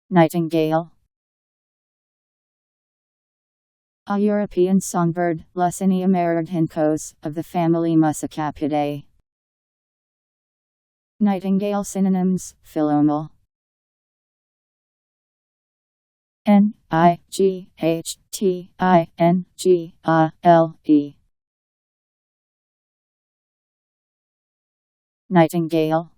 Nightingale. A European songbird, Luscinia megarhynchos, of the family Muscicapidae. Nightingale synonyms: philomel, Nightingale. Nightingale.